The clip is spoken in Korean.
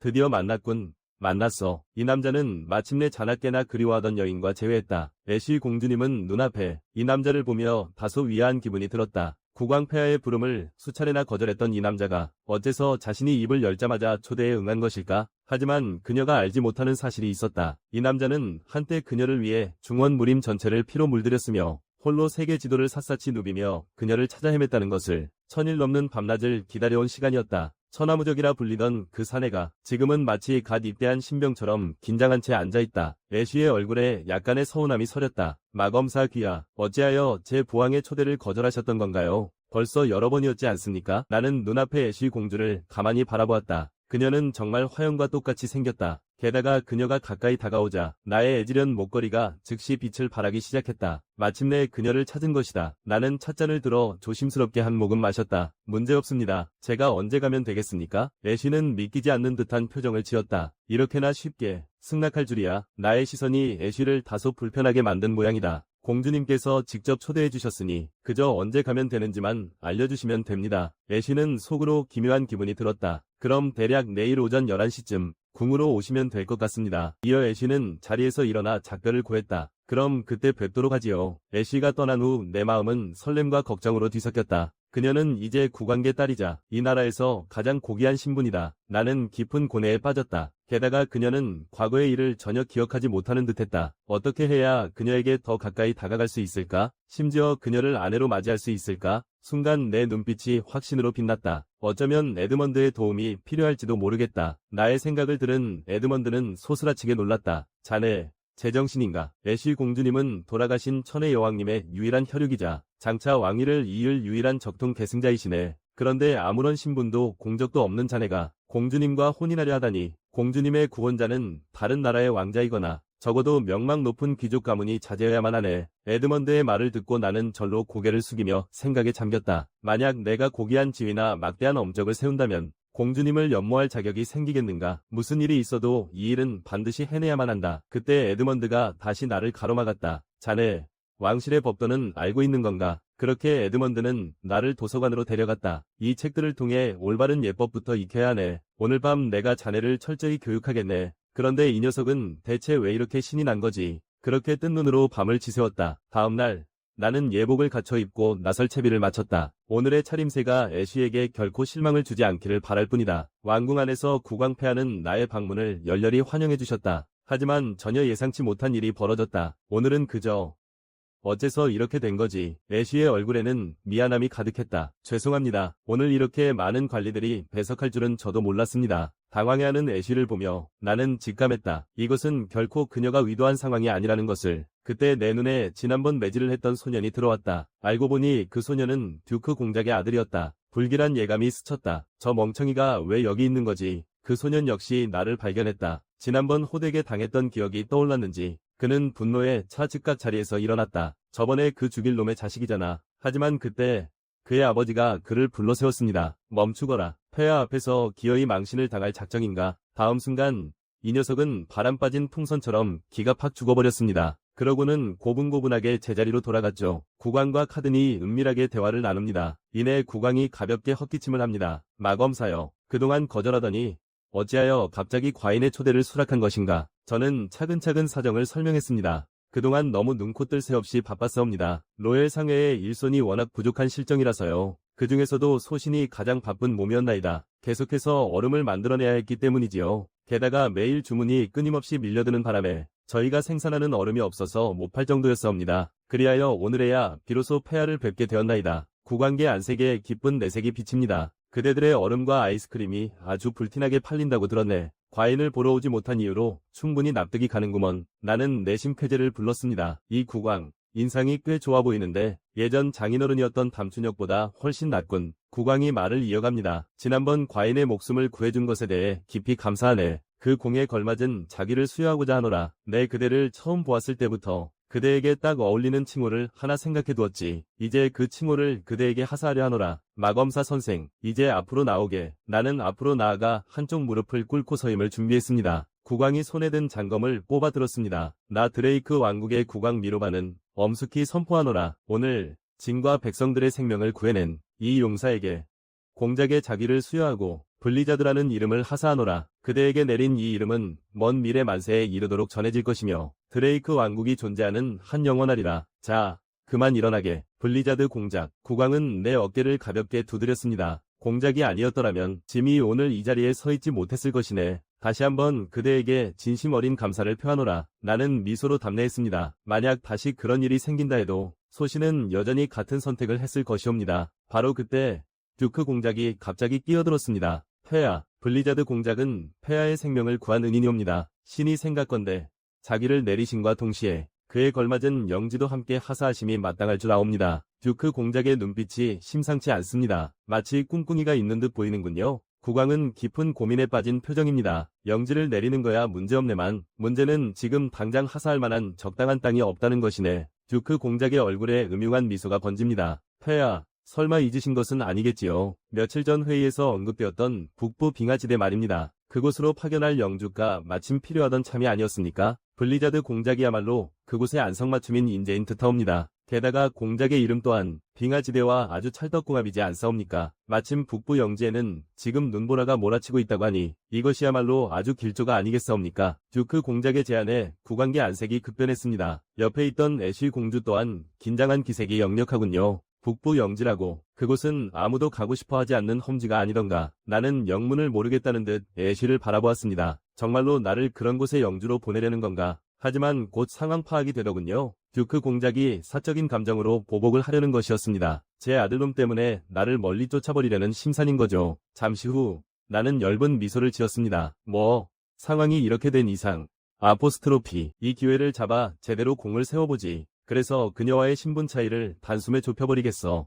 드디어 만났군. 만났어. 이 남자는 마침내 자나깨나 그리워하던 여인과 재회했다. 애쉬 공주님은 눈앞에 이 남자를 보며 다소 위화한 기분이 들었다. 국왕폐하의 부름을 수차례나 거절했던 이 남자가 어째서 자신이 입을 열자마자 초대에 응한 것일까? 하지만 그녀가 알지 못하는 사실이 있었다. 이 남자는 한때 그녀를 위해 중원 무림 전체를 피로 물들였으며 홀로 세계 지도를 샅샅이 누비며 그녀를 찾아 헤맸다는 것을 천일 넘는 밤낮을 기다려온 시간이었다. 천하무적이라 불리던 그 사내가 지금은 마치 갓 입대한 신병처럼 긴장한 채 앉아있다. 애쉬의 얼굴에 약간의 서운함이 서렸다. 마검사 귀하, 어찌하여 제 보왕의 초대를 거절하셨던 건가요? 벌써 여러 번이었지 않습니까? 나는 눈앞의 애쉬 공주를 가만히 바라보았다. 그녀는 정말 화영과 똑같이 생겼다. 게다가 그녀가 가까이 다가오자 나의 애지련 목걸이가 즉시 빛을 발하기 시작했다. 마침내 그녀를 찾은 것이다. 나는 찻잔을 들어 조심스럽게 한 모금 마셨다. 문제없습니다. 제가 언제 가면 되겠습니까? 애쉬는 믿기지 않는 듯한 표정을 지었다. 이렇게나 쉽게 승낙할 줄이야. 나의 시선이 애쉬를 다소 불편하게 만든 모양이다. 공주님께서 직접 초대해 주셨으니 그저 언제 가면 되는지만 알려주시면 됩니다. 애쉬는 속으로 기묘한 기분이 들었다. 그럼 대략 내일 오전 11시쯤 궁으로 오시면 될 것 같습니다. 이어 애쉬는 자리에서 일어나 작별을 고했다. 그럼 그때 뵙도록 하지요. 애쉬가 떠난 후 내 마음은 설렘과 걱정으로 뒤섞였다. 그녀는 이제 국왕의 딸이자 이 나라에서 가장 고귀한 신분이다. 나는 깊은 고뇌에 빠졌다. 게다가 그녀는 과거의 일을 전혀 기억하지 못하는 듯했다. 어떻게 해야 그녀에게 더 가까이 다가갈 수 있을까? 심지어 그녀를 아내로 맞이할 수 있을까? 순간 내 눈빛이 확신으로 빛났다. 어쩌면 에드먼드의 도움이 필요할지도 모르겠다. 나의 생각을 들은 에드먼드는 소스라치게 놀랐다. 자네, 제정신인가? 애쉬 공주님은 돌아가신 천의 여왕님의 유일한 혈육이자 장차 왕위를 이을 유일한 적통 계승자이시네. 그런데 아무런 신분도 공적도 없는 자네가 공주님과 혼인하려 하다니. 공주님의 구원자는 다른 나라의 왕자이거나 적어도 명망 높은 귀족 가문이 자제해야만 하네. 에드먼드의 말을 듣고 나는 절로 고개를 숙이며 생각에 잠겼다. 만약 내가 고귀한 지위나 막대한 엄적을 세운다면 공주님을 연모할 자격이 생기겠는가? 무슨 일이 있어도 이 일은 반드시 해내야만 한다. 그때 에드먼드가 다시 나를 가로막았다. 자네, 왕실의 법도는 알고 있는 건가? 그렇게 에드먼드는 나를 도서관으로 데려갔다. 이 책들을 통해 올바른 예법부터 익혀야 하네. 오늘 밤 내가 자네를 철저히 교육하겠네. 그런데 이 녀석은 대체 왜 이렇게 신이 난 거지? 그렇게 뜬 눈으로 밤을 지새웠다. 다음날 나는 예복을 갖춰 입고 나설 채비를 마쳤다. 오늘의 차림새가 애쉬에게 결코 실망을 주지 않기를 바랄 뿐이다. 왕궁 안에서 국왕폐하는 나의 방문을 열렬히 환영해 주셨다. 하지만 전혀 예상치 못한 일이 벌어졌다. 오늘은 그저 어째서 이렇게 된 거지? 애쉬의 얼굴에는 미안함이 가득했다. 죄송합니다. 오늘 이렇게 많은 관리들이 배석할 줄은 저도 몰랐습니다. 당황해하는 애쉬를 보며 나는 직감했다. 이것은 결코 그녀가 의도한 상황이 아니라는 것을. 그때 내 눈에 지난번 매질을 했던 소년이 들어왔다. 알고 보니 그 소년은 듀크 공작의 아들이었다. 불길한 예감이 스쳤다. 저 멍청이가 왜 여기 있는 거지? 그 소년 역시 나를 발견했다. 지난번 호되게 당했던 기억이 떠올랐는지 그는 분노에 차즉각 자리에서 일어났다. 저번에 그 죽일 놈의 자식이잖아. 하지만 그때 그의 아버지가 그를 불러세웠습니다. 멈추거라. 폐하 앞에서 기어이 망신을 당할 작정인가? 다음 순간 이 녀석은 바람 빠진 풍선처럼 기가 팍 죽어버렸습니다. 그러고는 고분고분하게 제자리로 돌아갔죠. 국왕과 카든이 은밀하게 대화를 나눕니다. 이내 국왕이 가볍게 헛기침을 합니다. 마검사여, 그동안 거절하더니 어찌하여 갑자기 과인의 초대를 수락한 것인가? 저는 차근차근 사정을 설명했습니다. 그동안 너무 눈코 뜰 새 없이 바빴사옵니다. 로열 상회의 일손이 워낙 부족한 실정이라서요. 그 중에서도 소신이 가장 바쁜 몸이었나이다. 계속해서 얼음을 만들어내야 했기 때문이지요. 게다가 매일 주문이 끊임없이 밀려드는 바람에 저희가 생산하는 얼음이 없어서 못 팔 정도였사옵니다. 그리하여 오늘에야 비로소 폐하를 뵙게 되었나이다. 국왕계 안색에 기쁜 내색이 비칩니다. 그대들의 얼음과 아이스크림이 아주 불티나게 팔린다고 들었네. 과인을 보러 오지 못한 이유로 충분히 납득이 가는구먼. 나는 내심 쾌재를 불렀습니다. 이 국왕, 인상이 꽤 좋아 보이는데 예전 장인어른이었던 담춘혁보다 훨씬 낫군. 국왕이 말을 이어갑니다. 지난번 과인의 목숨을 구해준 것에 대해 깊이 감사하네. 그 공에 걸맞은 자기를 수여하고자 하노라. 내 그대를 처음 보았을 때부터 그대에게 딱 어울리는 칭호를 하나 생각해 두었지. 이제 그 칭호를 그대에게 하사하려 하노라. 마검사 선생, 이제 앞으로 나오게. 나는 앞으로 나아가 한쪽 무릎을 꿇고 서임을 준비했습니다. 국왕이 손에 든 장검을 뽑아 들었습니다. 나 드레이크 왕국의 국왕 미로바는 엄숙히 선포하노라. 오늘 진과 백성들의 생명을 구해낸 이 용사에게 공작의 자기를 수여하고 블리자드라는 이름을 하사하노라. 그대에게 내린 이 이름은 먼 미래 만세에 이르도록 전해질 것이며 드레이크 왕국이 존재하는 한 영원하리라. 자, 그만 일어나게. 블리자드 공작. 국왕은 내 어깨를 가볍게 두드렸습니다. 공작이 아니었더라면 짐이 오늘 이 자리에 서 있지 못했을 것이네. 다시 한번 그대에게 진심 어린 감사를 표하노라. 나는 미소로 답례했습니다. 만약 다시 그런 일이 생긴다 해도 소신은 여전히 같은 선택을 했을 것이옵니다. 바로 그때 듀크 공작이 갑자기 끼어들었습니다. 폐하, 블리자드 공작은 폐하의 생명을 구한 은인이옵니다. 신이 생각건대 자기를 내리심과 동시에 그에 걸맞은 영지도 함께 하사하심이 마땅할 줄 아옵니다. 듀크 공작의 눈빛이 심상치 않습니다. 마치 꿍꿍이가 있는 듯 보이는군요. 국왕은 깊은 고민에 빠진 표정입니다. 영지를 내리는 거야 문제없네만 문제는 지금 당장 하사할 만한 적당한 땅이 없다는 것이네. 듀크 공작의 얼굴에 음흉한 미소가 번집니다. 폐하, 설마 잊으신 것은 아니겠지요. 며칠 전 회의에서 언급되었던 북부 빙하지대 말입니다. 그곳으로 파견할 영주가 마침 필요하던 참이 아니었습니까? 블리자드 공작이야말로 그곳의 안성맞춤인 인재인 듯하옵니다. 게다가 공작의 이름 또한 빙하지대와 아주 찰떡궁합이지 않사옵니까? 마침 북부 영지에는 지금 눈보라가 몰아치고 있다고 하니 이것이야말로 아주 길조가 아니겠사옵니까? 듀크 공작의 제안에 국왕계 안색이 급변했습니다. 옆에 있던 애쉬 공주 또한 긴장한 기색이 역력하군요. 북부 영지라고 그곳은 아무도 가고 싶어하지 않는 험지가 아니던가. 나는 영문을 모르겠다는 듯 애쉬를 바라보았습니다. 정말로 나를 그런 곳에 영주로 보내려는 건가? 하지만 곧 상황 파악이 되더군요. 듀크 공작이 사적인 감정으로 보복을 하려는 것이었습니다. 제 아들놈 때문에 나를 멀리 쫓아버리려는 심산인 거죠. 잠시 후 나는 엷은 미소를 지었습니다. 상황이 이렇게 된 이상 아포스트로피 이 기회를 잡아 제대로 공을 세워보지. 그래서 그녀와의 신분 차이를 단숨에 좁혀버리겠어.